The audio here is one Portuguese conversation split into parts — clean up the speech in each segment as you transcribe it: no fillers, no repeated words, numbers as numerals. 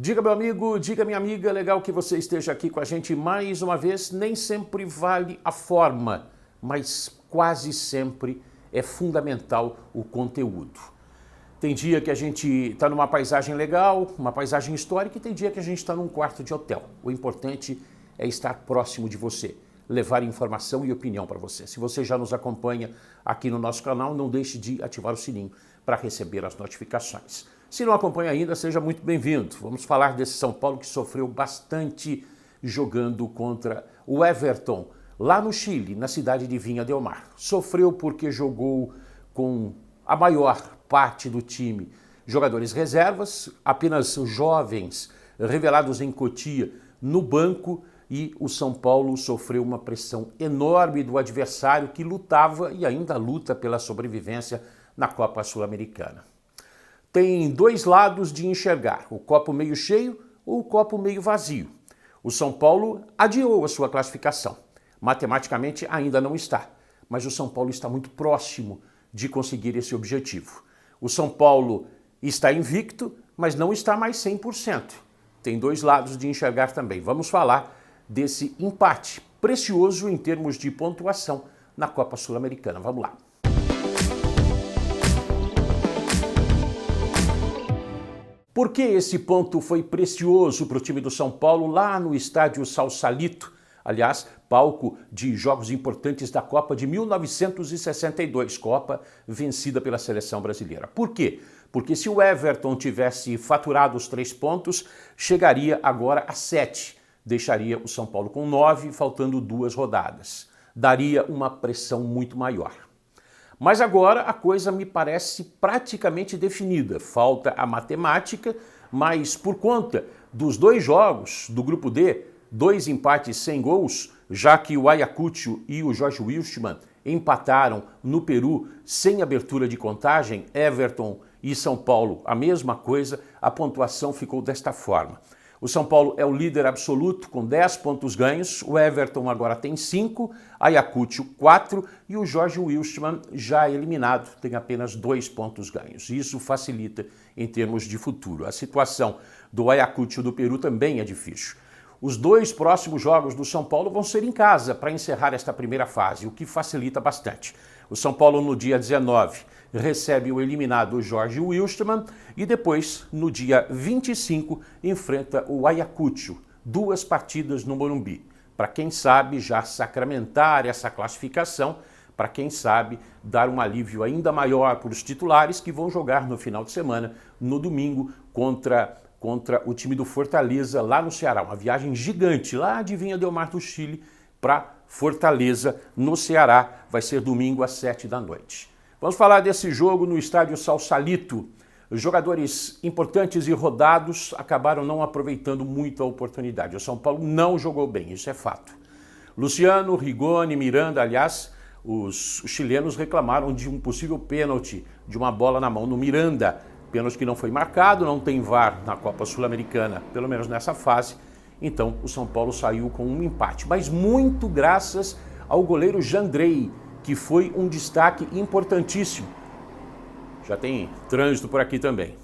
Diga, meu amigo, diga, minha amiga, legal que você esteja aqui com a gente mais uma vez. Nem sempre vale a forma, mas quase sempre é fundamental o conteúdo. Tem dia que a gente está numa paisagem legal, uma paisagem histórica, e tem dia que a gente está num quarto de hotel. O importante é estar próximo de você, levar informação e opinião para você. Se você já nos acompanha aqui no nosso canal, não deixe de ativar o sininho para receber as notificações. Se não acompanha ainda, seja muito bem-vindo. Vamos falar desse São Paulo que sofreu bastante jogando contra o Everton, lá no Chile, na cidade de Viña del Mar. Sofreu porque jogou com a maior parte do time jogadores reservas, apenas jovens revelados em Cotia no banco, e o São Paulo sofreu uma pressão enorme do adversário que lutava e ainda luta pela sobrevivência na Copa Sul-Americana. Tem dois lados de enxergar, o copo meio cheio ou o copo meio vazio. O São Paulo adiou a sua classificação. Matematicamente ainda não está, mas o São Paulo está muito próximo de conseguir esse objetivo. O São Paulo está invicto, mas não está mais 100%. Tem dois lados de enxergar também. Vamos falar desse empate precioso em termos de pontuação na Copa Sul-Americana. Vamos lá. Por que esse ponto foi precioso para o time do São Paulo lá no estádio Sausalito? Aliás, palco de jogos importantes da Copa de 1962, Copa vencida pela seleção brasileira. Por quê? Porque se o Everton tivesse faturado os 3 pontos, chegaria agora a 7. Deixaria o São Paulo com 9, faltando 2 rodadas. Daria uma pressão muito maior. Mas agora a coisa me parece praticamente definida. Falta a matemática, mas por conta dos 2 jogos do grupo D, 2 empates sem gols, já que o Ayacucho e o Jorge Wilstermann empataram no Peru sem abertura de contagem, Everton e São Paulo a mesma coisa, a pontuação ficou desta forma. O São Paulo é o líder absoluto com 10 pontos ganhos, o Everton agora tem 5, Ayacucho 4 e o Jorge Wilstermann já eliminado, tem apenas 2 pontos ganhos. Isso facilita em termos de futuro. A situação do Ayacucho do Peru também é difícil. Os 2 próximos jogos do São Paulo vão ser em casa para encerrar esta primeira fase, o que facilita bastante. O São Paulo no dia 19 recebe o eliminado Jorge Wilstermann e depois, no dia 25, enfrenta o Ayacucho, 2 partidas no Morumbi. Para quem sabe já sacramentar essa classificação, para quem sabe dar um alívio ainda maior para os titulares que vão jogar no final de semana, no domingo, contra o time do Fortaleza lá no Ceará. Uma viagem gigante lá de Viña del Mar do Chile para Fortaleza, no Ceará. Vai ser domingo às 7 da noite. Vamos falar desse jogo no estádio Sausalito. Os jogadores importantes e rodados acabaram não aproveitando muito a oportunidade. O São Paulo não jogou bem, isso é fato. Luciano, Rigoni, Miranda, aliás, os chilenos reclamaram de um possível pênalti, de uma bola na mão no Miranda. Pênalti que não foi marcado, não tem VAR na Copa Sul-Americana, pelo menos nessa fase. Então o São Paulo saiu com um empate, mas muito graças ao goleiro Jandrei, que foi um destaque importantíssimo. Já tem trânsito por aqui também.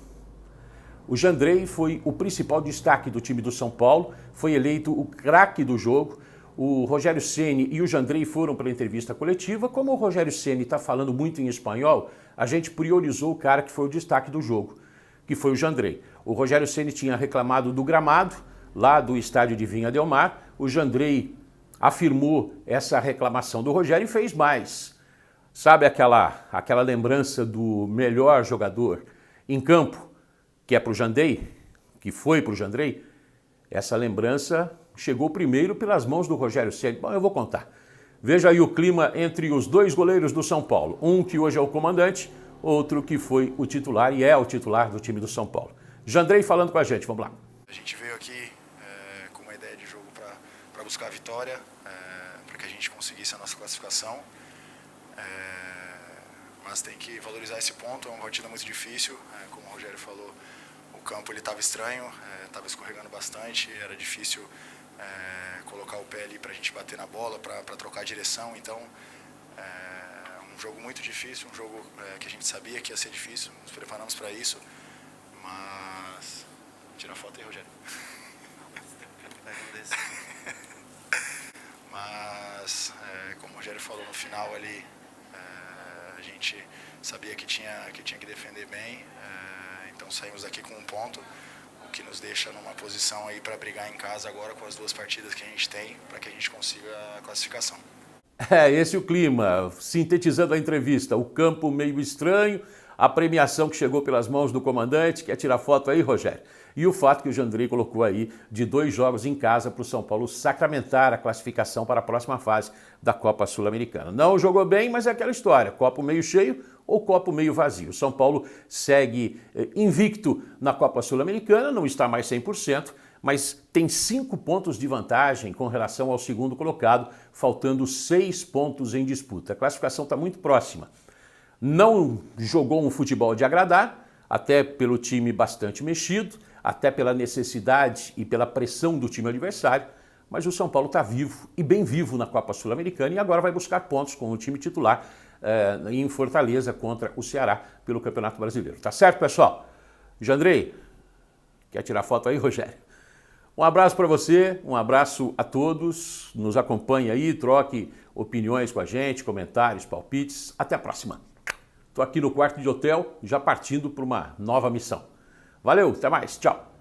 O Jandrei foi o principal destaque do time do São Paulo, foi eleito o craque do jogo. O Rogério Ceni e o Jandrei foram para a entrevista coletiva. Como o Rogério Ceni está falando muito em espanhol, a gente priorizou o cara que foi o destaque do jogo, que foi o Jandrei. O Rogério Ceni tinha reclamado do gramado, lá do estádio de Viña del Mar. O Jandrei afirmou essa reclamação do Rogério e fez mais. Sabe aquela lembrança do melhor jogador em campo, que é para o Jandrei, que foi para o Jandrei? Essa lembrança chegou primeiro pelas mãos do Rogério Ceni. Bom, eu vou contar. Veja aí o clima entre os 2 goleiros do São Paulo. Um que hoje é o comandante, outro que foi o titular e é o titular do time do São Paulo. Jandrei falando com a gente, vamos lá. A gente veio aqui com uma ideia de jogo para buscar a vitória, para que a gente conseguisse a nossa classificação. Mas tem que valorizar esse ponto, é uma partida muito difícil, como o Rogério falou, o campo estava estranho, estava escorregando bastante, era difícil colocar o pé ali para a gente bater na bola, para trocar a direção. Então, um jogo muito difícil, um jogo que a gente sabia que ia ser difícil, nos preparamos para isso, mas Tira a foto aí, Rogério. Mas, como o Rogério falou no final ali, a gente sabia que tinha que defender bem, então saímos daqui com um ponto, o que nos deixa numa posição aí para brigar em casa agora com as 2 partidas que a gente tem, para que a gente consiga a classificação. Esse é o clima. Sintetizando a entrevista, o campo meio estranho, a premiação que chegou pelas mãos do comandante. Quer tirar foto aí, Rogério? E o fato que o Jandrei colocou aí de 2 jogos em casa para o São Paulo sacramentar a classificação para a próxima fase da Copa Sul-Americana. Não jogou bem, mas é aquela história, copo meio cheio ou copo meio vazio. O São Paulo segue invicto na Copa Sul-Americana, não está mais 100%, mas tem 5 pontos de vantagem com relação ao segundo colocado, faltando 6 pontos em disputa. A classificação está muito próxima. Não jogou um futebol de agradar, até pelo time bastante mexido, até pela necessidade e pela pressão do time adversário, mas o São Paulo está vivo e bem vivo na Copa Sul-Americana e agora vai buscar pontos com o time titular em Fortaleza contra o Ceará pelo Campeonato Brasileiro. Tá certo, pessoal? Jandrei, quer tirar foto aí, Rogério? Um abraço para você, um abraço a todos, nos acompanhe aí, troque opiniões com a gente, comentários, palpites. Até a próxima. Estou aqui no quarto de hotel, já partindo para uma nova missão. Valeu, até mais, tchau.